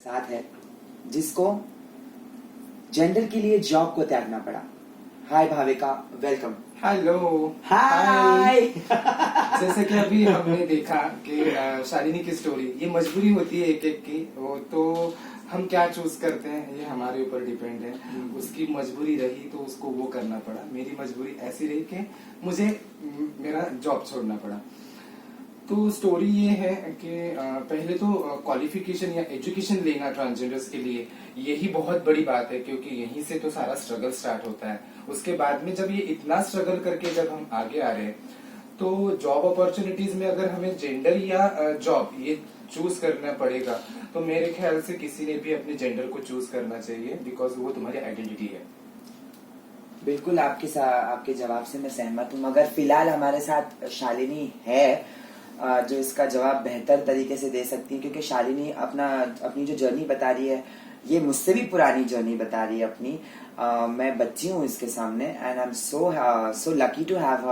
साथ है जिसको जेंडर के लिए जॉब को त्यागना पड़ा। हाय भाविका, वेलकम। हेलो। हाय। जैसे कि अभी हमने देखा कि शालिनी की स्टोरी, ये मजबूरी होती है एक एक की, वो तो हम क्या चूज करते हैं ये हमारे ऊपर डिपेंड है। उसकी मजबूरी रही तो उसको वो करना पड़ा। मेरी मजबूरी ऐसी रही कि मुझे मेरा जॉब छोड़ना पड़ा। तो स्टोरी ये है कि पहले तो क्वालिफिकेशन या एजुकेशन लेना ट्रांसजेंडर्स के लिए यही बहुत बड़ी बात है, क्योंकि यहीं से तो सारा स्ट्रगल स्टार्ट होता है। उसके बाद में जब ये इतना स्ट्रगल करके जब हम आगे आ रहे हैं, तो जॉब अपॉर्चुनिटीज में अगर हमें जेंडर या जॉब ये चूज करना पड़ेगा, तो मेरे ख्याल से किसी ने भी अपने जेंडर को चूज करना चाहिए, बिकॉज वो तुम्हारी आइडेंटिटी है। बिल्कुल आपके जवाब से मैं सहमत हूँ, मगर फिलहाल हमारे साथ शालिनी है जो इसका जवाब बेहतर तरीके से दे सकती है, क्योंकि शालिनी अपनी जो जर्नी बता रही है, ये मुझसे भी पुरानी जर्नी बता रही है अपनी। मैं बच्ची हूँ इसके सामने, and I am so lucky to have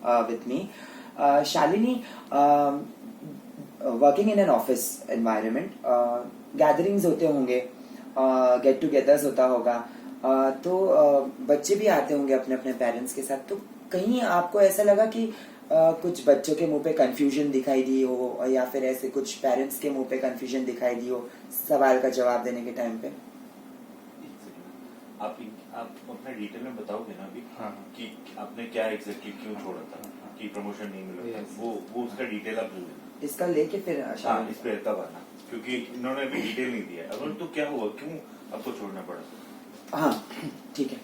her with me. Shalini working in an office environment, gatherings होते होंगे, गेट टुगेदर्स होता होगा, तो बच्चे भी आते होंगे अपने अपने पेरेंट्स के साथ। तो कहीं आपको ऐसा लगा कि कुछ बच्चों के मुंह पे कंफ्यूजन दिखाई दी हो, या फिर ऐसे कुछ पेरेंट्स के मुंह पे कंफ्यूजन दिखाई दी हो सवाल का जवाब देने के टाइम पे? आप अपने डिटेल में बताओगे ना अभी? हाँ। कि आपने क्या एग्जैक्टली क्यों छोड़ा था, कि प्रमोशन नहीं मिला था, वो उसका डिटेल आप दे देना। इसका लेके फिर हाँ, इस पे तब आना, क्योंकि इन्होंने अभी डिटेल नहीं दिया। अब तो क्या हुआ, क्यों आपको छोड़ना पड़ा? हाँ ठीक है,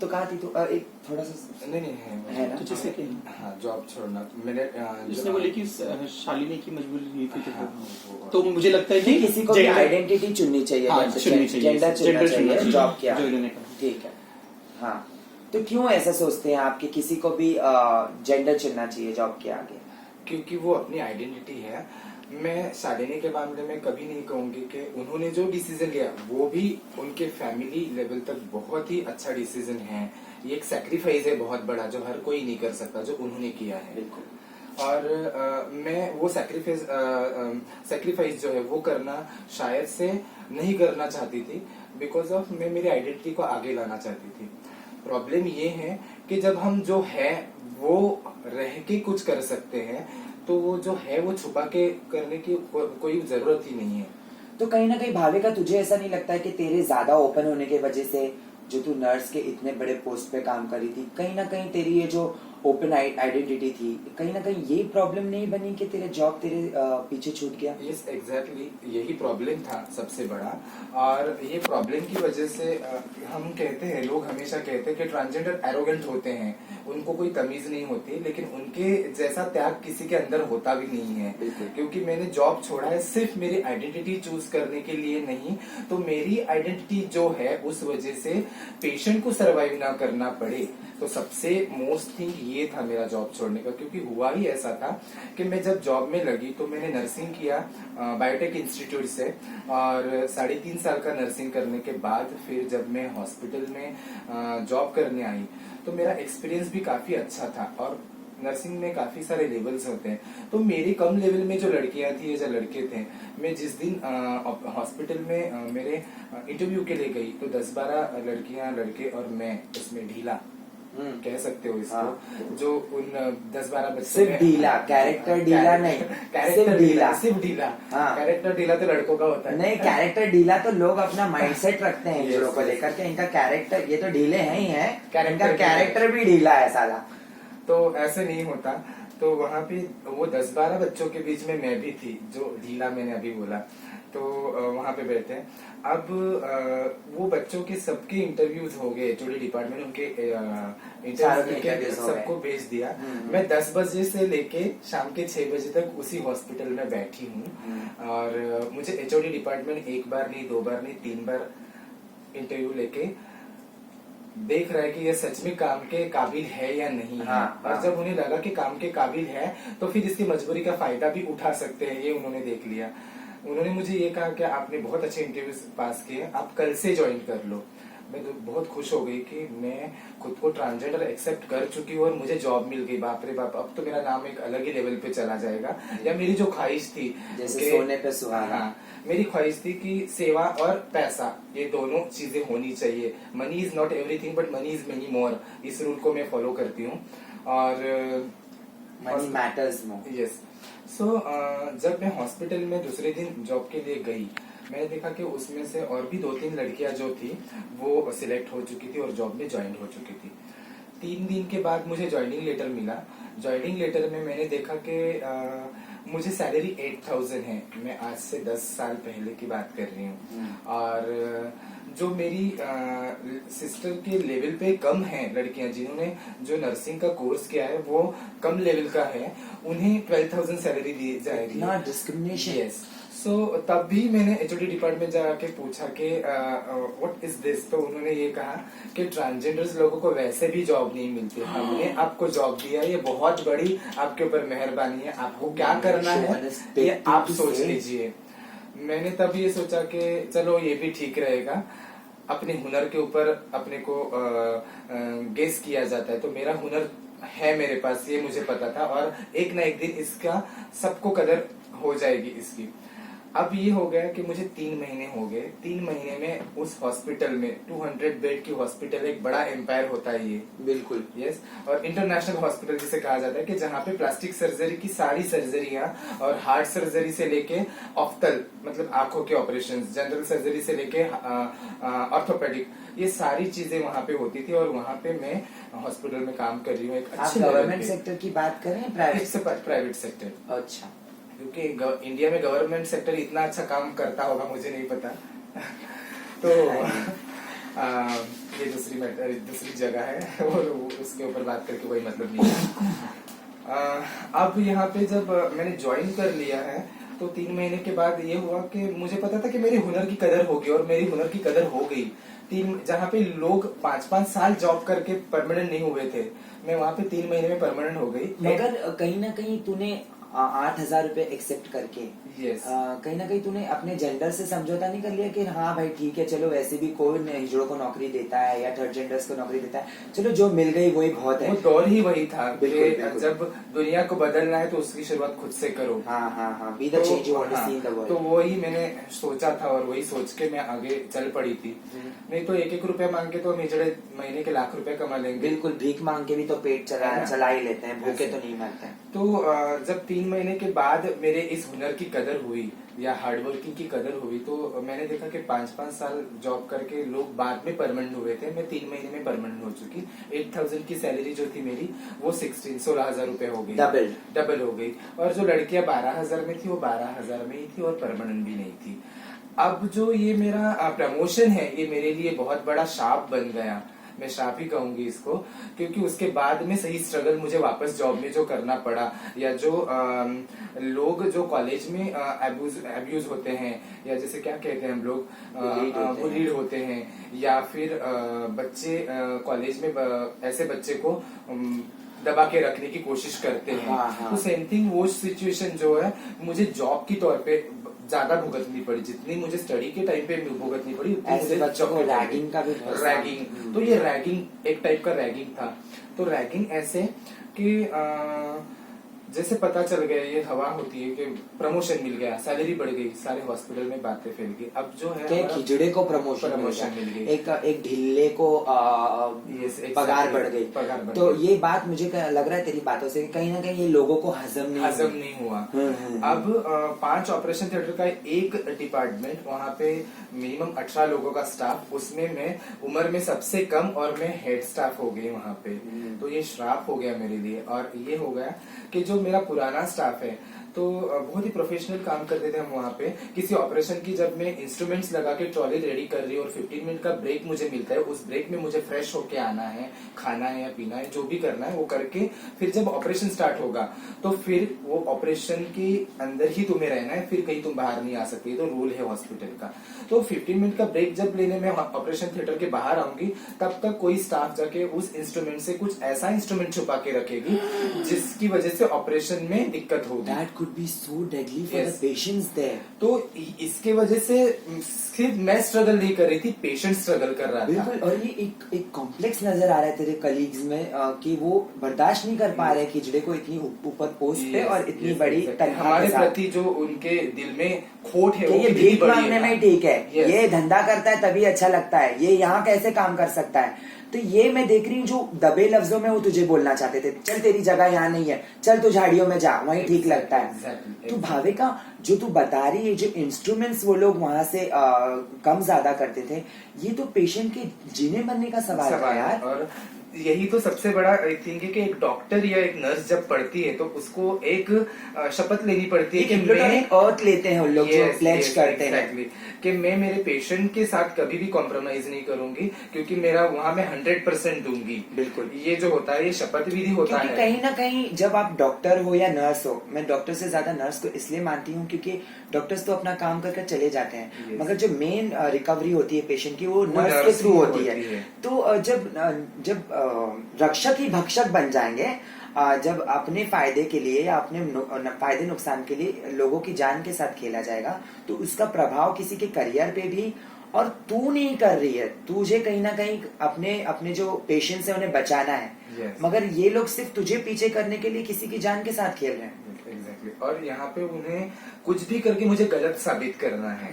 तो कहा थी तो एक थोड़ा सा नहीं है ना, तो जैसे कि हाँ, जॉब छोड़ना मैंने जिसने बोले कि शालिनी की मजबूरी नहीं थी, हाँ, तो मुझे लगता है कि कि किसी को भी आइडेंटिटी चुननी चाहिए, जेंडर चुनना चाहिए जॉब किया। ठीक है, हाँ। तो क्यों ऐसा सोचते हैं आप कि किसी को भी जेंडर चुनना चाहिए जॉब के आगे? क्योंकि वो अपनी आइडेंटिटी है। मैं शालिनी के मामले में कभी नहीं कहूंगी कि उन्होंने जो डिसीजन लिया वो भी उनके फैमिली लेवल तक बहुत ही अच्छा डिसीजन है। ये एक सैक्रिफाइस है बहुत बड़ा, जो हर कोई नहीं कर सकता, जो उन्होंने किया है। बिल्कुल। और मैं वो सैक्रिफाइस जो है वो करना शायद से नहीं करना चाहती थी, बिकॉज ऑफ मैं मेरी आइडेंटिटी को आगे लाना चाहती थी। प्रॉब्लम ये है कि जब हम जो है वो रह के कुछ कर सकते हैं, तो वो जो है वो छुपा के करने की कोई जरूरत ही नहीं है। तो कहीं ना कहीं भाविका, तुझे ऐसा नहीं लगता है कि तेरे ज्यादा ओपन होने की वजह से, जो तू नर्स के इतने बड़े पोस्ट पे काम करी थी, कहीं ना कहीं तेरी ये जो ओपन आइडेंटिटी थी, कहीं ना कहीं ये प्रॉब्लम नहीं बनी कि तेरे जॉब तेरे पीछे छूट गया? यस एग्जैक्टली, यही प्रॉब्लम था सबसे बड़ा। और ये प्रॉब्लम की वजह से हम कहते हैं, लोग हमेशा कहते हैं कि ट्रांसजेंडर एरोगेंट होते हैं, उनको कोई तमीज नहीं होती, लेकिन उनके जैसा त्याग किसी के अंदर होता भी नहीं है। क्योंकि मैंने जॉब छोड़ा है सिर्फ मेरी आइडेंटिटी चूज करने के लिए नहीं, तो मेरी आइडेंटिटी जो है उस वजह से पेशेंट को सर्वाइव ना करना पड़े। तो सबसे मोस्ट थिंग ये था मेरा जॉब छोड़ने का, क्योंकि हुआ ही ऐसा था कि मैं जब जॉब में लगी तो मैंने नर्सिंग किया बायोटेक इंस्टीट्यूट से, और 3.5 साल का नर्सिंग करने के बाद फिर जब मैं हॉस्पिटल में जॉब करने आई, तो मेरा एक्सपीरियंस भी काफी अच्छा था। और नर्सिंग में काफी सारे लेवल्स होते हैं, तो मेरी कम लेवल में जो लड़कियां थी या जो लड़के थे, मैं जिस दिन हॉस्पिटल में मेरे इंटरव्यू के लिए गई, तो 10-12 लड़कियां लड़के और मैं उसमें ढीला कह सकते हो इसको। हाँ। जो उन 10-12 बच्चों सिर्फ ढीला, कैरेक्टर ढीला नहीं, कैरेक्टर ढीला, सिर्फ ढीला। हाँ। कैरेक्टर ढीला तो लड़कों का होता है। नहीं, कैरेक्टर ढीला तो लोग अपना माइंडसेट रखते हैं इन लोगों को लेकर के, इनका कैरेक्टर, ये तो ढीले हैं ही हैं, इनका कैरेक्टर भी ढीला है साला। तो ऐसे नहीं होता। तो वहाँ पे वो 10-12 बच्चों के बीच में मैं भी थी, जो ढीला मैंने अभी बोला। तो वहाँ पे बैठे, अब वो बच्चों के सबके इंटरव्यूज हो गए, एचओडी डिपार्टमेंट उनके इंटरव्यू सबको भेज दिया। मैं 10 बजे से लेके शाम के 6 बजे तक उसी हॉस्पिटल में बैठी हूँ, और मुझे एचओडी डिपार्टमेंट 1 बार नहीं, 2 बार नहीं, 3 बार इंटरव्यू लेके देख रहा है कि ये सच में काम के काबिल है या नहीं है। हाँ, और जब उन्हें लगा कि काम के काबिल है, तो फिर इसकी मजबूरी का फायदा भी उठा सकते हैं, ये उन्होंने देख लिया। उन्होंने मुझे ये कहा कि आपने बहुत अच्छे इंटरव्यूज पास किए, आप कल से ज्वाइन कर लो। मैं तो बहुत खुश हो गई कि मैं खुद को ट्रांसजेंडर एक्सेप्ट कर चुकी हूँ और मुझे जॉब मिल गई। बाप रे बाप, अब तो मेरा नाम एक अलग ही लेवल पे चला जाएगा। या मेरी जो ख्वाहिश थी जैसे सोने पे सुहागा। हाँ, मेरी ख्वाहिश थी कि सेवा और पैसा ये दोनों चीजें होनी चाहिए। Money is not everything but money is many more. इस रूल को मैं फॉलो करती हूँ। और मनी मैटर्स मोर। यस। सो जब मैं हॉस्पिटल में दूसरे दिन जॉब के लिए गई, मैंने देखा कि उसमें से और भी 2-3 लड़कियां जो थी वो सिलेक्ट हो चुकी थी और जॉब में ज्वाइन हो चुकी थी। 3 दिन के बाद मुझे ज्वाइनिंग लेटर मिला। ज्वाइनिंग लेटर में मैंने देखा कि मुझे सैलरी 8,000 है। मैं आज से 10 साल पहले की बात कर रही हूँ। और जो मेरी सिस्टर के लेवल पे कम है लड़कियां, जिन्होंने जो नर्सिंग का कोर्स किया है वो कम लेवल का है, उन्हें 12,000 सैलरी दी जाएगी। Not discrimination. यस। सो तब भी मैंने एचओडी डिपार्टमेंट जाके पूछा कि व्हाट इज दिस। तो उन्होंने ये कहा कि ट्रांसजेंडर्स लोगों को वैसे भी जॉब नहीं मिलती, हमने आपको जॉब दिया, ये बहुत बड़ी आपके ऊपर मेहरबानी है, आपको क्या करना है ये आप सोच लीजिए। मैंने तब ये सोचा कि चलो ये भी ठीक रहेगा। अपने हुनर के ऊपर अपने को गेस किया जाता है, तो मेरा हुनर है मेरे पास, ये मुझे पता था। और एक ना एक दिन इसका सबको कदर हो जाएगी इसकी। अब ये हो गया कि मुझे 3 महीने हो गए। 3 महीने में उस हॉस्पिटल में 200 बेड की हॉस्पिटल, एक बड़ा एम्पायर होता है ये। बिल्कुल। यस। और इंटरनेशनल हॉस्पिटल जिसे कहा जाता है कि जहाँ पे प्लास्टिक सर्जरी की सारी सर्जरियां और हार्ट सर्जरी से लेके ऑफ्थल मतलब आंखों के ऑपरेशन, जनरल सर्जरी से लेके ऑर्थोपेडिक, ये सारी चीजें वहाँ पे होती थी। और वहाँ पे मैं हॉस्पिटल में काम कर रही हूँ एक आप अच्छे गवर्नमेंट सेक्टर की बात करें प्राइवेट? Private sector. अच्छा। क्योंकि इंडिया में गवर्नमेंट सेक्टर इतना अच्छा काम करता होगा मुझे नहीं पता। तो ये दूसरी जगह है और उसके ऊपर बात करके कोई मतलब नहीं है। अब यहाँ पे जब मैंने ज्वाइन कर लिया है तो 3 महीने के बाद ये हुआ कि मुझे पता था कि मेरे हुनर की कदर होगी और मेरी हुनर की कदर हो गई। जहाँ पे लोग 5-5 साल जॉब करके परमानेंट नहीं हुए थे, मैं वहाँ पे 3 महीने में परमानेंट हो गई। मगर कहीं ना कहीं तूने 8,000 रुपए एक्सेप्ट करके यस। कहीं ना कहीं तूने अपने जेंडर से समझौता नहीं कर लिया कि हाँ भाई ठीक है, चलो वैसे भी कोई हिजड़ों को नौकरी देता है या थर्ड जेंडर्स को नौकरी देता है, चलो जो मिल गई वही बहुत है। वो दौर ही वही था। बिल्कुल, बिल्कुल। जब दुनिया को बदलना है तो उसकी शुरुआत खुद से करो। हाँ, be the change you want to see in the world. तो वही मैंने सोचा था और वही सोच के मैं आगे चल पड़ी थी। नहीं तो 1-1 रुपया मांग के तो हम हिजड़े महीने के लाख रुपए कमा लेंगे। बिल्कुल, भीख मांग के भी तो पेट चला ही लेते हैं, भूखे तो नहीं मरते हैं। तो जब 3 महीने के बाद मेरे इस हुनर की कदर हुई या हार्डवर्किंग की कदर हुई, तो मैंने देखा कि 5-5 साल जॉब करके लोग बाद में परमानेंट हुए थे, मैं 3 महीने में परमानेंट हो चुकी। 8,000 की सैलरी जो थी मेरी वो 16,000 रुपए हो गई, डबल हो गई। और जो लड़कियां 12,000 में थी वो 12,000 में ही थी और परमानेंट भी नहीं थी। अब जो ये मेरा प्रमोशन है ये मेरे लिए बहुत बड़ा शाप बन गया, मैं श्राप ही कहूंगी इसको, क्योंकि उसके बाद में सही स्ट्रगल मुझे वापस जॉब में जो करना पड़ा, या जो लोग जो कॉलेज में अब्यूज होते हैं, या जैसे क्या कहते हैं हम लोग बुलीड होते हैं, या फिर बच्चे कॉलेज में ऐसे बच्चे को दबा के रखने की कोशिश करते हैं। हाँ। तो सेम थिंग वो सिचुएशन जो है मुझे जॉब की तौर पे ज्यादा भुगतनी पड़ी, जितनी मुझे स्टडी के टाइम पे भुगतनी पड़ी उतनी ऐसे मुझे बच्चों को रैगिंग का भी रैगिंग। तो ये रैगिंग एक टाइप का रैगिंग था। तो रैगिंग ऐसे कि जैसे पता चल गया, ये हवा होती है कि प्रमोशन मिल गया, सैलरी बढ़ गई, सारे हॉस्पिटल में बातें फैल गई। अब जो है खिचड़े को प्रमोशन मिल गई, एक ढिल्ले को पगार बढ़ गई। तो ये बात मुझे लग रहा है तेरी बातों से कहीं ना कहीं ये लोगों को हजम नहीं हुआ। अब 5 ऑपरेशन थिएटर का एक डिपार्टमेंट, वहाँ पे मिनिमम 18 लोगों का स्टाफ, उसमें मैं उम्र में सबसे कम और मैं हेड स्टाफ हो गई वहाँ पे। तो ये श्राप हो गया मेरे लिए। और ये हो गया कि जो मेरा पुराना स्टाफ है तो बहुत ही प्रोफेशनल काम करते थे हम वहाँ पे। किसी ऑपरेशन की जब मैं इंस्ट्रूमेंट्स लगा के ट्रॉली रेडी कर रही हूँ और 15 मिनट का ब्रेक मुझे मिलता है, उस ब्रेक में मुझे फ्रेश होके आना है, खाना है या पीना है, जो भी करना है वो करके फिर जब ऑपरेशन स्टार्ट होगा तो फिर वो ऑपरेशन के अंदर ही तुम्हें रहना है, फिर कहीं तुम बाहर नहीं आ सकती। तो रूल है हॉस्पिटल का। तो 15 मिनट का ब्रेक जब लेने में ऑपरेशन थिएटर के बाहर आऊंगी, तब तक कोई स्टाफ जाके उस इंस्ट्रूमेंट से कुछ ऐसा इंस्ट्रूमेंट छुपा के रखेगी जिसकी वजह से ऑपरेशन में दिक्कत होगी। That could be so deadly for the patients there. तो इसके वजह से सिर्फ मैं स्ट्रगल नहीं कर रही थी, पेशेंट स्ट्रगल कर रहा था। बिल्कुल। और ये एक कॉम्प्लेक्स नजर आ रहा है तेरे कलीग्स में कि वो बर्दाश्त नहीं कर पा रहे खिचड़े को इतनी ऊपर पोस्ट पे और इतनी बड़ी तनख्वाह हमारे के साथ। प्रति जो उनके दिल में खोट है कि वो ये कितनी भीख बड़ी मांगने है। में ठीक है, Yes. ये धंधा करता है तभी अच्छा लगता है, ये यहाँ कैसे काम कर सकता है। तो ये मैं देख रही हूँ जो दबे लफ्जों में वो तुझे बोलना चाहते थे, चल तेरी जगह यहाँ नहीं है, चल तू झाड़ियों में जा, वहीं ठीक लगता है। Exactly. तो भाविका जो तू बता रही है, जो इंस्ट्रूमेंट्स वो लोग वहां से कम ज्यादा करते थे, ये तो पेशेंट के जीने मरने का सवाल है यार। और यही तो सबसे बड़ा थिंग है कि एक डॉक्टर या एक नर्स जब पढ़ती है तो उसको एक शपथ लेनी पड़ती है कि मैं अर्थ लेते हैं उन लोग जो प्लेज करते हैं exactly. कि मैं मेरे पेशेंट के साथ कभी भी कॉम्प्रोमाइज नहीं करूंगी, क्योंकि मेरा वहां मैं 100% दूंगी। बिल्कुल। ये जो होता है ये शपथ विधि होता क्योंकि है। कहीं ना कहीं जब आप डॉक्टर हो या नर्स हो, मैं डॉक्टर से ज्यादा नर्स को इसलिए मानती हूँ क्योंकि डॉक्टर्स तो अपना काम करके चले जाते हैं, Yes. मगर जो मेन रिकवरी होती है पेशेंट की वो नर्स नर्स के थ्रू ही होती है। होती है। तो जब रक्षक ही भक्षक बन जाएंगे, जब अपने फायदे के लिए या अपने फायदे नुकसान के लिए लोगों की जान के साथ खेला जाएगा, तो उसका प्रभाव किसी के करियर पे भी, और तू नहीं कर रही है, तुझे कहीं ना कहीं अपने जो पेशेंट्स है उन्हें बचाना है। Yes. मगर ये लोग सिर्फ तुझे पीछे करने के लिए किसी की जान के साथ खेल रहे हैं। Exactly. और यहाँ पे उन्हें कुछ भी करके मुझे गलत साबित करना है।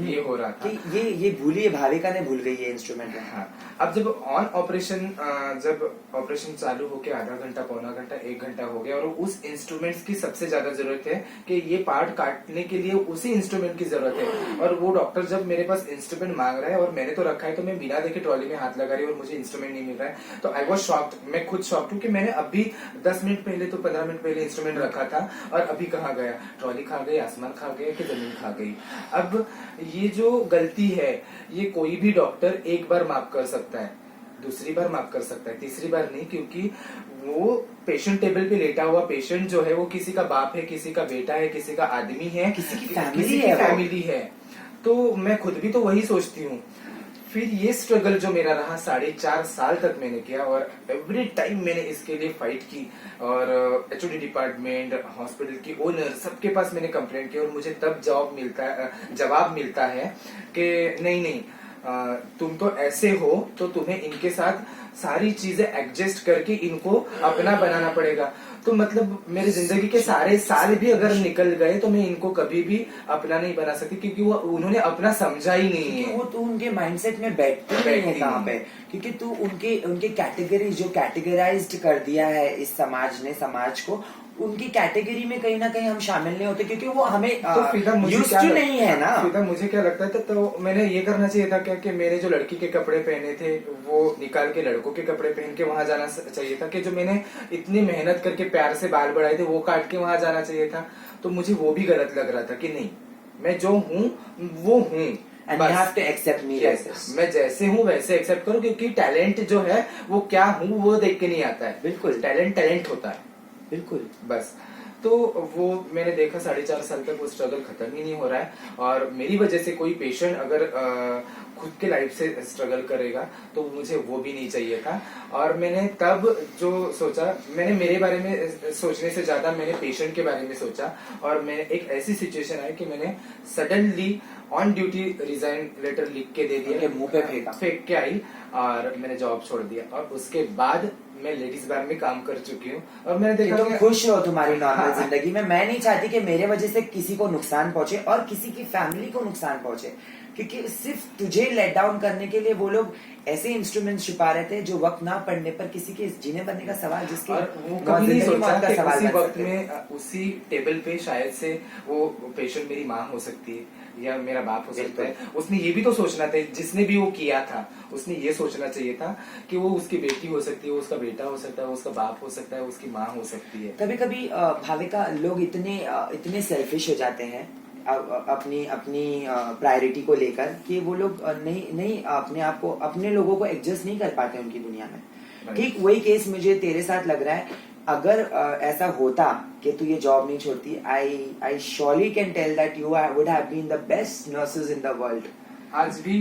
ये हो रहा था कि ये भूलिए, भाविका ने भूल गई ये इंस्ट्रूमेंट। हाँ। अब जब ऑपरेशन चालू होके आधा घंटा, पौना घंटा, 1 घंटा हो गया और उस इंस्ट्रूमेंट्स की सबसे ज्यादा जरूरत है कि ये पार्ट काटने के लिए उसी इंस्ट्रूमेंट की जरूरत है। और वो डॉक्टर जब मेरे पास इंस्ट्रूमेंट मांग रहा है और मैंने तो रखा है, तो मैं बिना देखे ट्रॉली में हाथ लगा रही हूँ और मुझे इंस्ट्रूमेंट नहीं मिल रहा है, तो आई वॉज शॉक्ड। मैं खुद शॉक्ड हूँ कि मैंने अभी 10 मिनट पहले तो 15 मिनट पहले इंस्ट्रूमेंट रखा था और अभी कहाँ गया। ट्रॉली खा गई, आसमान खा गया कि जमीन खा गई। अब ये जो गलती है ये कोई भी डॉक्टर एक बार माफ कर सकता है, दूसरी बार माफ कर सकता है, तीसरी बार नहीं, क्योंकि वो पेशेंट टेबल पे लेटा हुआ पेशेंट जो है वो किसी का बाप है, किसी का बेटा है, किसी का आदमी है, किसी की फैमिली है। तो मैं खुद भी तो वही सोचती हूँ। फिर ये स्ट्रगल जो मेरा रहा 4.5 साल तक मैंने किया और एवरी टाइम मैंने इसके लिए फाइट की और HOD डिपार्टमेंट, हॉस्पिटल की ओनर, सबके पास मैंने कंप्लेंट की और मुझे तब जवाब मिलता है कि नहीं, तुम तो ऐसे हो तो तुम्हें इनके साथ सारी चीजें एडजस्ट करके इनको अपना बनाना पड़ेगा। तो मतलब मेरी जिंदगी के सारे साल भी अगर निकल गए तो मैं इनको कभी भी अपना नहीं बना सकती, क्योंकि वो उन्होंने अपना समझा ही नहीं है। वो तो उनके माइंडसेट में बैठती नहीं है कहाँ पे, क्योंकि तू उनके कैटेगरी जो कैटेगराइज्ड कर दिया है इस समाज ने, समाज को उनकी कैटेगरी में कहीं ना कहीं हम शामिल नहीं होते, क्योंकि वो हमें यूज्ड टू नहीं है ना। फिर मुझे क्या लगता है तो मैंने ये करना चाहिए था क्या कि मैंने जो लड़की के कपड़े पहने थे वो निकाल के लड़कों के कपड़े पहन के वहां जाना चाहिए था, कि जो मैंने इतनी मेहनत करके प्यार से बाल बढ़ाए थे वो काट के वहां जाना चाहिए था। तो मुझे वो भी गलत लग रहा था कि नहीं, मैं जो हूँ वो हूँ, And you have to accept me as this. मैं जैसे हूँ वैसे एक्सेप्ट करो, क्योंकि टैलेंट जो है वो क्या हूँ वो देख के नहीं आता है। बिल्कुल। टैलेंट होता है, बिल्कुल। बस। तो वो मैंने देखा 4.5 साल तक वो स्ट्रगल खत्म ही नहीं हो रहा है, और मेरी वजह से कोई पेशेंट अगर खुद के लाइफ से स्ट्रगल करेगा तो मुझे वो भी नहीं चाहिए था। और मैंने तब जो सोचा, मैंने मेरे बारे में सोचने से ज्यादा मैंने पेशेंट के बारे में सोचा, और मैंने एक ऐसी सिचुएशन आई कि मैंने suddenly on duty resign letter लिख के दे दिया, मुंह पे फेंक के आई और मैंने जॉब छोड़ दिया। और उसके बाद मैं लेडीज बार में काम कर चुकी हूँ और मैंने देखा तुम खुश हो तुम्हारी नॉर्मल जिंदगी में। मैं नहीं चाहती कि मेरे वजह से किसी को नुकसान पहुंचे और किसी की फैमिली को नुकसान पहुंचे, क्योंकि सिर्फ तुझे लेट डाउन करने के लिए वो लोग ऐसे इंस्ट्रूमेंट छुपा रहे थे जो वक्त ना पड़ने पर किसी के जीने बनने का सवाल, जिसके वो कभी नहीं सोचा कि सवाल उसी वक्त में उसी टेबल पे शायद से वो पेशेंट मेरी माँ हो सकती है या मेरा बाप हो सकता है। उसने ये भी तो सोचना था, जिसने भी वो किया था उसने ये सोचना चाहिए था कि वो उसकी बेटी हो सकती है, उसका बेटा हो सकता है, उसका बाप हो सकता है, उसकी माँ हो सकती है। कभी कभी भाविका लोग इतने सेल्फिश हो जाते हैं अपनी प्रायोरिटी को लेकर कि वो लोग नहीं अपने आप को, अपने लोगों को एडजस्ट नहीं कर पाते उनकी दुनिया में। ठीक वही केस मुझे तेरे साथ लग रहा है। अगर ऐसा होता कि तू ये जॉब नहीं छोड़ती, I surely can tell that you would have been the best nurses in the world. आज भी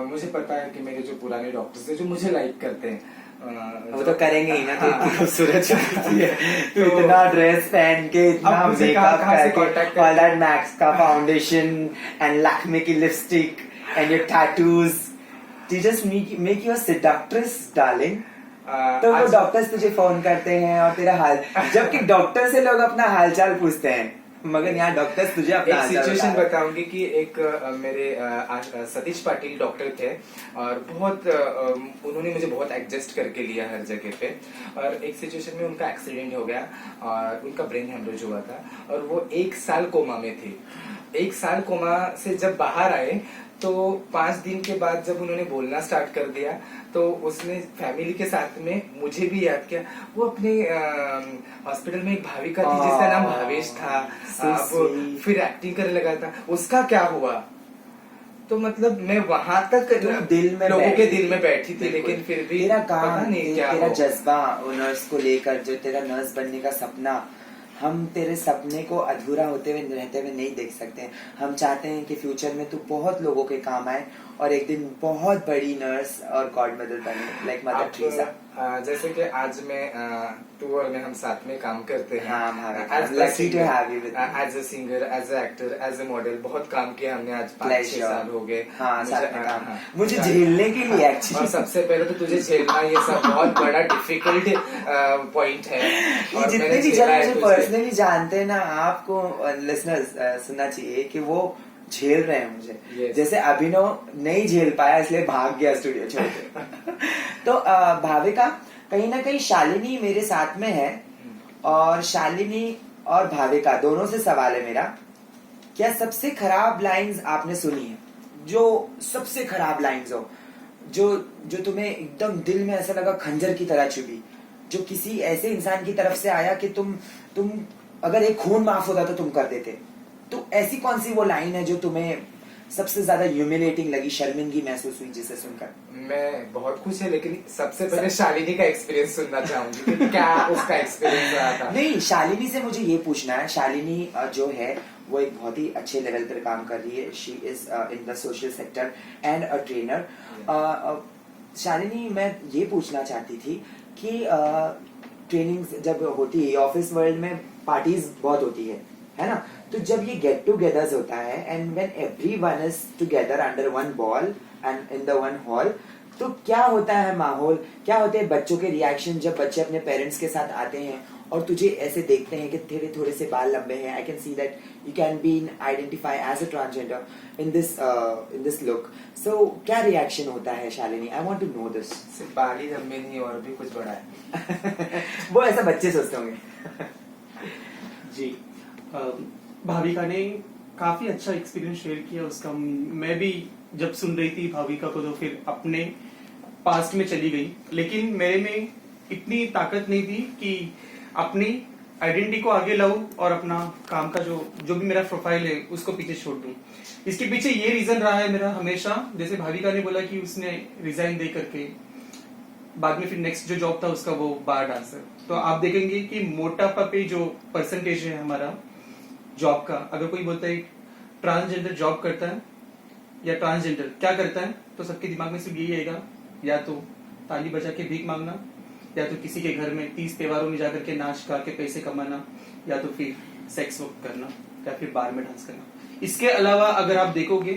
मुझे पता है कि मेरे जो पुराने डॉक्टर्स हैं जो मुझे लाइक करते हैं, वो तो करेंगे ही ना, तो इतनी खूबसूरत है तो इतना ड्रेस पहन के, इतना मेकअप करके, ऑल दैट मैक्स का फाउंडेशन एंड लैक्मे की lipstick and your tattoos. You just make you a seductress, darling. तो वो आज- डॉक्टर्स तुझे फोन करते हैं और तेरा हाल, जबकि डॉक्टर से लोग अपना हालचाल पूछते हैं, मगर यहाँ डॉक्टर्स तुझे अपना एक हालचाल सिचुएशन बता रहे हैं। बताऊंगी कि एक मेरे सतीश पाटिल डॉक्टर थे और बहुत उन्होंने मुझे बहुत एडजस्ट करके लिया हर जगह पे। और एक सिचुएशन में उनका एक्सीडेंट हो गया और उनका ब्रेन हेमरेज हुआ था और वो 1 साल कोमा में थे। 1 साल कोमा से जब बाहर आए तो 5 दिन के बाद जब उन्होंने बोलना स्टार्ट कर दिया तो उसने फैमिली के साथ में मुझे भी याद किया। वो अपने हॉस्पिटल में एक भाविका थी जिसका नाम भावेश था, So वो sweet. फिर एक्टिंग करने लगा था, उसका क्या हुआ। तो मतलब मैं वहां तक तुम दिल में लोगों के बैठी दिल में बैठी थी, बिल्कुल। लेकिन फिर भी तेरा पता काम, नहीं क्या तेरा हो। जज्बा वो नर्स को लेकर, जो तेरा नर्स बनने का सपना, हम तेरे सपने को अधूरा होते हुए रहते हुए नहीं देख सकते हैं। हम चाहते हैं कि फ्यूचर में तू बहुत लोगों के काम आए और एक दिन बहुत बड़ी नर्स और गॉड मदर बने, लाइक मदर आप, ट्रीसा। जैसे कि आज मैं तू और मैं हम साथ में काम करते हैं। हाँ, भाभी, lucky to have you with me. As a singer, as a actor, as a model बहुत काम किया हमने। आज 5-6 Pleasure. साल हो गए। हाँ, मुझे- साथ में काम। हाँ, मुझे हाँ। झेलने के लिए और एक्चुअली, सबसे पहले तो तुझे झेलना ये सब बहुत बड़ा डिफिकल्ट पॉइंट है। ये और जितने मैंने भी झेला जन है मुझे तुझे। पर्सनली जानते हैं ना, आपको लिसनर्स सुनना चाहिए कि वो झेल रहे हैं मुझे। Yes. जैसे अभिनव नहीं झेल पाया इसलिए भाग गया स्टूडियो छोड़ के। तो भाविका, कहीं ना कहीं शालिनी मेरे साथ में है और शालिनी और भाविका दोनों से सवाल है मेरा, क्या सबसे खराब लाइंस आपने सुनी है? जो सबसे खराब लाइंस हो, जो जो तुम्हें एकदम दिल में ऐसा लगा खंजर की तरह चुभी, जो किसी ऐसे इंसान की तरफ से आया कि तुम अगर एक खून माफ होता तो तुम कर देते, तो ऐसी कौन सी वो लाइन है जो तुम्हें सबसे ज्यादा ह्यूमिलेटिंग लगी, शर्मिंदगी महसूस हुई जिसे सुनकर? मैं बहुत खुश है, लेकिन सबसे पहले शालिनी का एक्सपीरियंस सुनना चाहूंगी कि क्या उसका एक्सपीरियंस रहा था। नहीं, शालिनी से मुझे ये पूछना है। शालिनी जो है वो एक बहुत ही अच्छे लेवल पर काम कर रही है। She is in the social sector and a trainer. Shalini, मैं ये पूछना चाहती थी कि ट्रेनिंग जब होती है, ऑफिस वर्ल्ड में पार्टीज बहुत होती है ना? तो जब ये गेट टूगेदर्स होता है and when everyone is together under one ball and in the one hall, तो क्या होता है माहौल, क्या होते हैं बच्चों के रिएक्शन जब बच्चे अपने पेरेंट्स के साथ आते हैं और तुझे ऐसे देखते हैं कि तेरे थोड़े से बाल लंबे हैं? I can see that you can be identify as a transgender in this look. So क्या रिएक्शन होता है Shalini? I want to know this. सिर्फ बाल ही लंबे नहीं और भी कुछ बड़ा है। वो ऐसा बच्चे सोचते होंगे। जी, भाविका ने काफी अच्छा एक्सपीरियंस शेयर किया उसका। मैं भी जब सुन रही थी भाविका को तो फिर अपने पास्ट में चली गई, लेकिन मेरे में इतनी ताकत नहीं थी कि अपनी आइडेंटिटी को आगे लाऊं और अपना काम का जो भी मेरा प्रोफाइल है उसको पीछे छोड़ दूं। इसके पीछे ये रीजन रहा है मेरा हमेशा, जैसे भाविका ने बोला कि उसने रिजाइन दे करके बाद में फिर नेक्स्ट जो जॉब था उसका वो बार डांसर। तो आप देखेंगे कि मोटापा पे जो परसेंटेज है हमारा जॉब का, अगर कोई बोलता है ट्रांसजेंडर जॉब करता है या ट्रांसजेंडर क्या करता है, तो सबके दिमाग में सिर्फ यही आएगा, या तो ताली बजा के भीख मांगना, या तो किसी के घर में 30 त्योहारों में जाकर के नाच गा के पैसे कमाना, या तो फिर सेक्स वर्क करना, या फिर बार में डांस करना। इसके अलावा अगर आप देखोगे